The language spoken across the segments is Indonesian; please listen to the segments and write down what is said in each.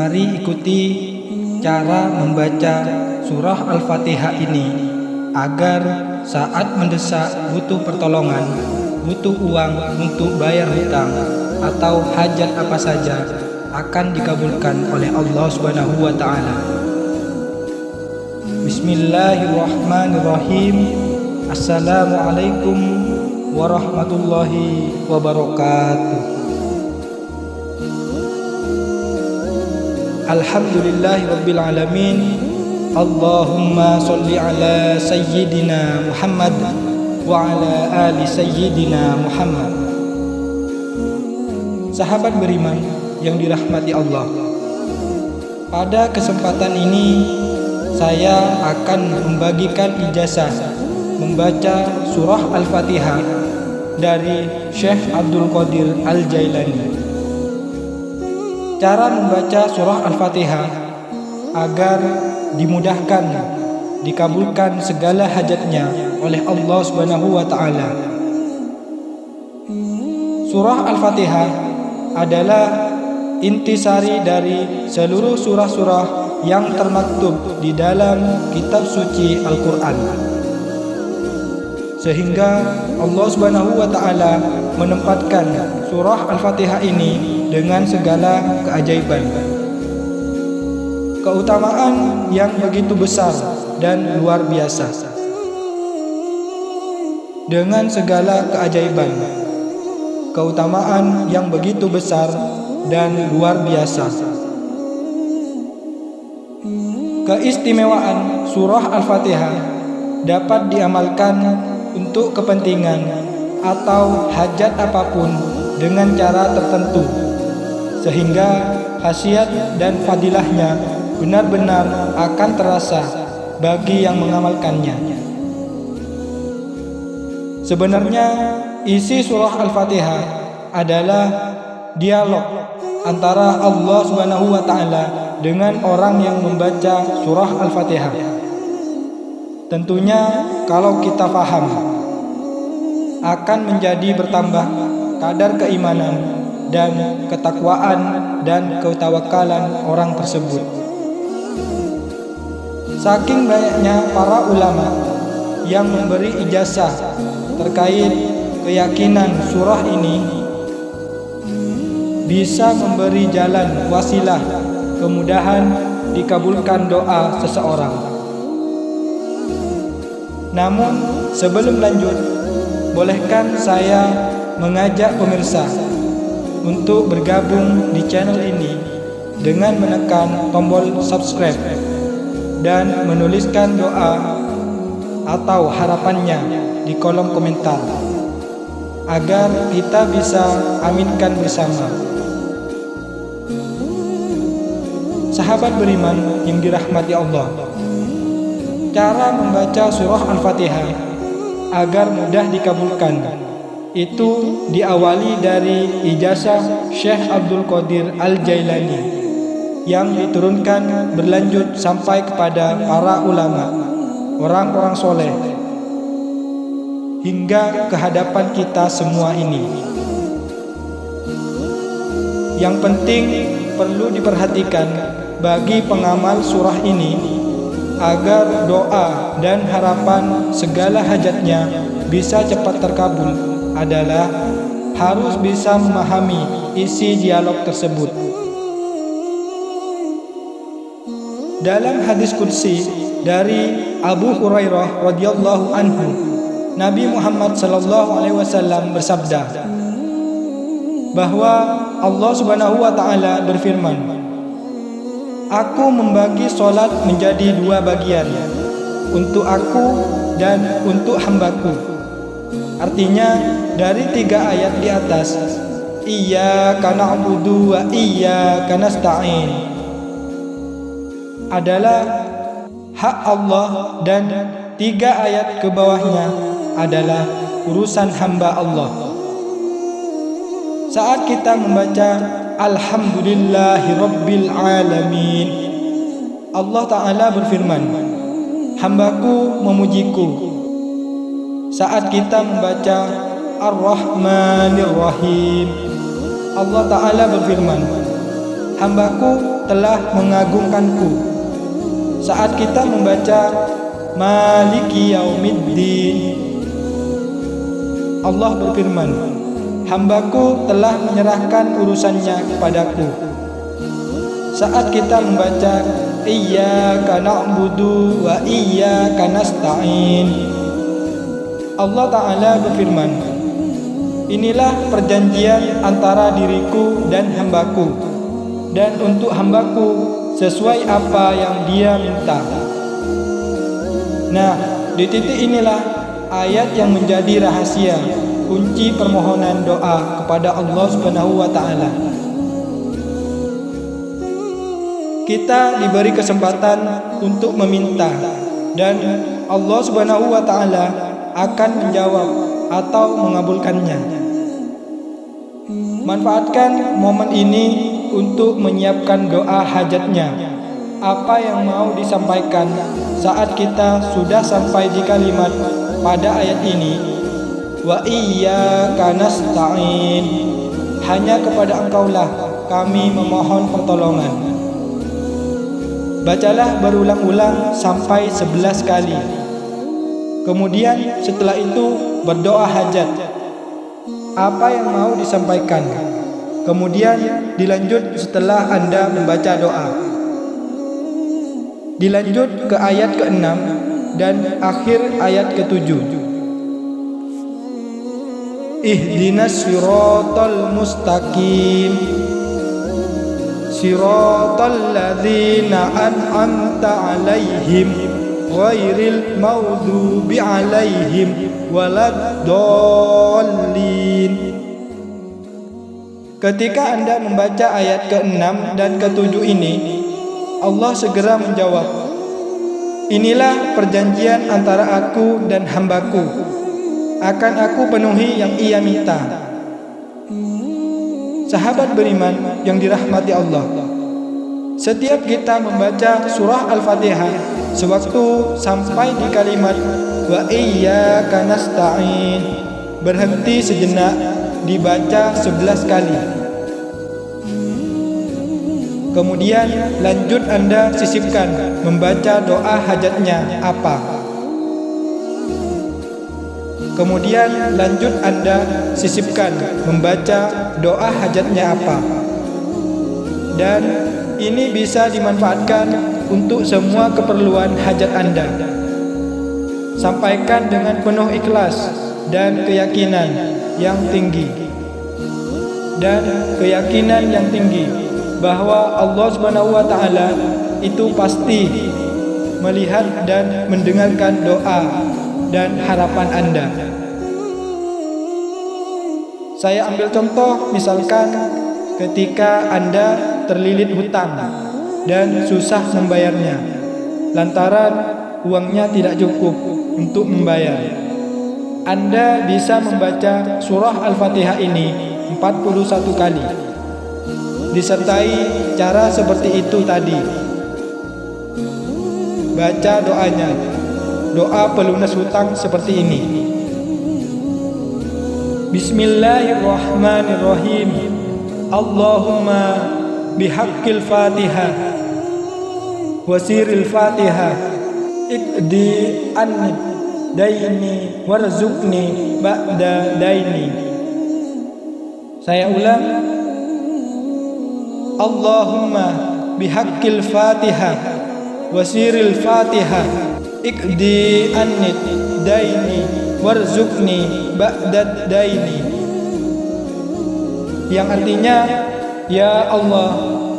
Mari ikuti cara membaca surah Al-Fatihah ini agar saat mendesak butuh pertolongan, butuh uang untuk bayar hutang atau hajat apa saja akan dikabulkan oleh Allah Subhanahu wa taala. Bismillahirrahmanirrahim. Assalamualaikum warahmatullahi wabarakatuh. Alhamdulillahirabbil alamin. Allahumma sholli ala sayyidina Muhammad wa ala ali sayyidina Muhammad. Sahabat beriman yang dirahmati Allah, pada kesempatan ini saya akan membagikan ijazah membaca surah Al-Fatihah dari Syekh Abdul Qadir Al-Jailani. Cara membaca surah Al-Fatihah agar dimudahkan, dikabulkan segala hajatnya oleh Allah Subhanahu wa taala. Surah Al-Fatihah adalah intisari dari seluruh surah-surah yang termaktub di dalam kitab suci Al-Quran, sehingga Allah Subhanahu wa taala menempatkan surah Al-Fatihah ini dengan segala keajaiban, keutamaan yang begitu besar dan luar biasa. Dengan segala keajaiban, keutamaan yang begitu besar dan luar biasa. Keistimewaan surah Al-Fatihah dapat diamalkan untuk kepentingan atau hajat apapun dengan cara tertentu, sehingga khasiat dan fadilahnya benar-benar akan terasa bagi yang mengamalkannya. Sebenarnya isi surah Al-Fatihah adalah dialog antara Allah Subhanahu wa taala dengan orang yang membaca surah Al-Fatihah. Tentunya kalau kita paham, akan menjadi bertambah kadar keimanan dan ketakwaan dan ketawakalan orang tersebut. Saking banyaknya para ulama yang memberi ijazah terkait keyakinan surah ini bisa memberi jalan wasilah kemudahan dikabulkan doa seseorang. Namun sebelum lanjut, bolehkan saya mengajak pemirsa untuk bergabung di channel ini dengan menekan tombol subscribe dan menuliskan doa atau harapannya di kolom komentar agar kita bisa aminkan bersama. Sahabat beriman yang dirahmati Allah, cara membaca surah Al-Fatihah agar mudah dikabulkan itu diawali dari ijazah Syekh Abdul Qadir Al-Jailani yang diturunkan berlanjut sampai kepada para ulama, orang-orang soleh, hingga ke hadapan kita semua ini. Yang penting perlu diperhatikan bagi pengamal surah ini agar doa dan harapan segala hajatnya bisa cepat terkabul adalah harus bisa memahami isi dialog tersebut. Dalam hadis qudsi dari Abu Hurairah radhiyallahu anhu, Nabi Muhammad sallallahu alaihi wasallam bersabda bahwa Allah Subhanahu wa taala berfirman, "Aku membagi salat menjadi dua bagian, untuk aku dan untuk hambaku." Artinya dari 3 ayat di atas, iyyaka na'budu wa iyyaka nasta'in, adalah hak Allah, dan 3 ayat ke bawahnya adalah urusan hamba Allah. Saat kita membaca Alhamdulillahirabbil alamin, Allah Ta'ala berfirman, "Hambaku memujiku." Saat kita membaca Ar-Rahmanir Rahim, Allah Ta'ala berfirman, "Hambaku telah mengagungkanku. Saat kita membaca Maliki Yaumiddin, Allah berfirman, hambaku telah menyerahkan urusannya kepadaku. Saat kita membaca Iyyaka na'budu wa iyyaka nasta'in, Allah Ta'ala berfirman, inilah perjanjian antara diriku dan hambaku, dan untuk hambaku sesuai apa yang dia minta. Nah, di titik inilah ayat yang menjadi rahasia kunci permohonan doa kepada Allah Subhanahu wa Ta'ala. Kita diberi kesempatan untuk meminta, dan Allah Subhanahu wa Ta'ala akan menjawab atau mengabulkannya. Manfaatkan momen ini untuk menyiapkan doa hajatnya. Apa yang mau disampaikan saat kita sudah sampai di kalimat pada ayat ini, wa iyyaka nasta'in, hanya kepada Engkaulah kami memohon pertolongan. Bacalah berulang-ulang sampai 11 kali. Kemudian setelah itu berdoa hajat, apa yang mau disampaikan. Kemudian dilanjut setelah Anda membaca doa. Dilanjut ke ayat ke-6 dan akhir ayat ke-7. Ihdinas siratal mustaqim, siratal ladzina an'amta 'alaihim ghairil maghdubi 'alaihim waladdallin. Ketika Anda membaca ayat ke-6 dan ke-7 ini, Allah segera menjawab, inilah perjanjian antara aku dan hambaku, akan aku penuhi yang ia minta. Sahabat beriman yang dirahmati Allah, setiap kita membaca surah Al-Fatihah, sewaktu sampai di kalimat wa iyyaka nasta'in, berhenti sejenak dibaca 11 kali. Kemudian lanjut Anda sisipkan membaca doa hajatnya apa. Kemudian lanjut Anda sisipkan membaca doa hajatnya apa. Dan ini bisa dimanfaatkan untuk semua keperluan hajat Anda. Sampaikan dengan penuh ikhlas dan keyakinan yang tinggi. Dan keyakinan yang tinggi bahwa Allah Subhanahu wa Ta'ala itu pasti melihat dan mendengarkan doa dan harapan Anda. Saya ambil contoh, misalkan ketika Anda terlilit hutang dan susah membayarnya lantaran uangnya tidak cukup untuk membayar. Anda bisa membaca surah Al-Fatihah ini 41 kali, disertai cara seperti itu tadi. Baca doanya, doa pelunas hutang seperti ini. Bismillahirrahmanirrahim. Allahumma bihaqqil Fatihah wasiril Fatihah iqdi anni daini warzuqni ba'da daini. Saya ulang, Allahumma bihaqqil Fatihah wasiril Fatihah iqdi anni daini warzuqni ba'da daini. Yang artinya, ya Allah,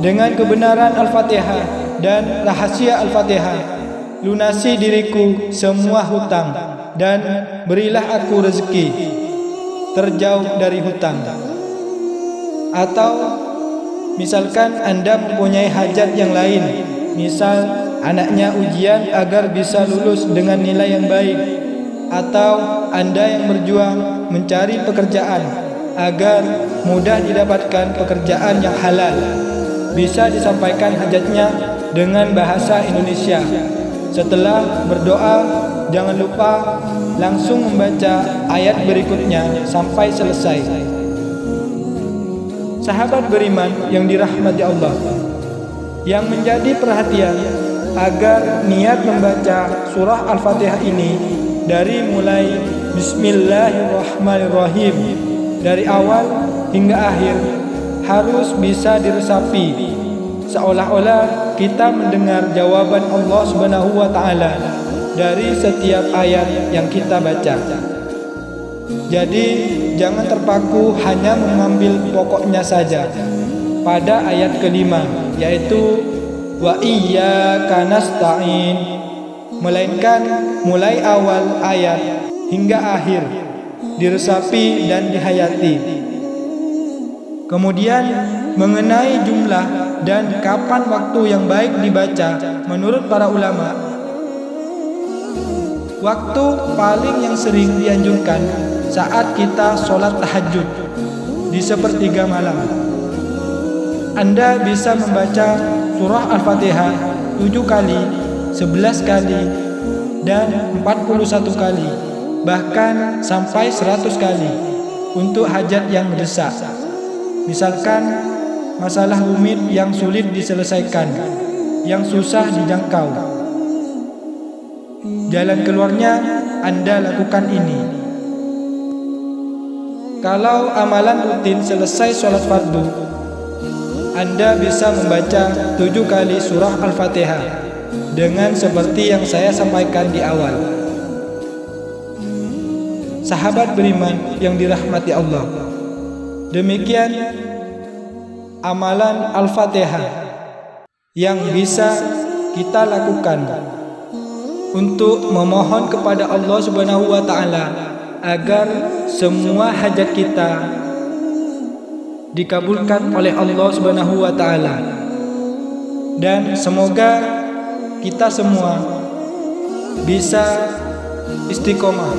dengan kebenaran Al-Fatihah dan rahasia Al-Fatihah, lunasi diriku semua hutang dan berilah aku rezeki terjauh dari hutang. Atau misalkan Anda mempunyai hajat yang lain, misal anaknya ujian agar bisa lulus dengan nilai yang baik, atau Anda yang berjuang mencari pekerjaan agar mudah didapatkan pekerjaan yang halal, bisa disampaikan hajatnya dengan bahasa Indonesia. Setelah berdoa, jangan lupa langsung membaca ayat berikutnya sampai selesai. Sahabat beriman yang dirahmati Allah, Yang menjadi perhatian agar niat membaca surah Al-Fatihah ini dari mulai Bismillahirrahmanirrahim dari awal hingga akhir harus bisa diresapi seolah-olah kita mendengar jawaban Allah Subhanahu wa taala dari setiap ayat yang kita baca. Jadi jangan terpaku hanya mengambil pokoknya saja pada ayat kelima, yaitu wa iyyaka nasta'in, melainkan mulai awal ayat hingga akhir diresapi dan dihayati. Kemudian mengenai jumlah dan kapan waktu yang baik dibaca menurut para ulama, waktu paling yang sering dianjurkan saat kita sholat tahajud di sepertiga malam. Anda bisa membaca surah Al-Fatihah 7 kali, 11 kali, dan 41 kali, bahkan sampai 100 kali untuk hajat yang mendesak. Misalkan masalah rumit yang sulit diselesaikan, yang susah dijangkau. Jalan keluarnya Anda lakukan ini. Kalau amalan rutin selesai sholat fardu, Anda bisa membaca 7 kali surah Al-Fatihah dengan seperti yang saya sampaikan di awal. Sahabat beriman yang dirahmati Allah, demikian amalan Al-Fatihah yang bisa kita lakukan untuk memohon kepada Allah Subhanahu wa taala agar semua hajat kita dikabulkan oleh Allah Subhanahu wa taala. Dan semoga kita semua bisa istiqomah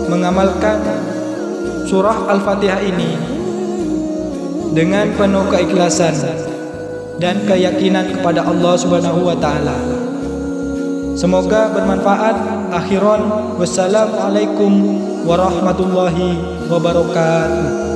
mengamalkan surah Al-Fatihah ini dengan penuh keikhlasan dan keyakinan kepada Allah Subhanahu wa taala. Semoga bermanfaat. Akhiran, wassalamualaikum warahmatullahi wabarakatuh.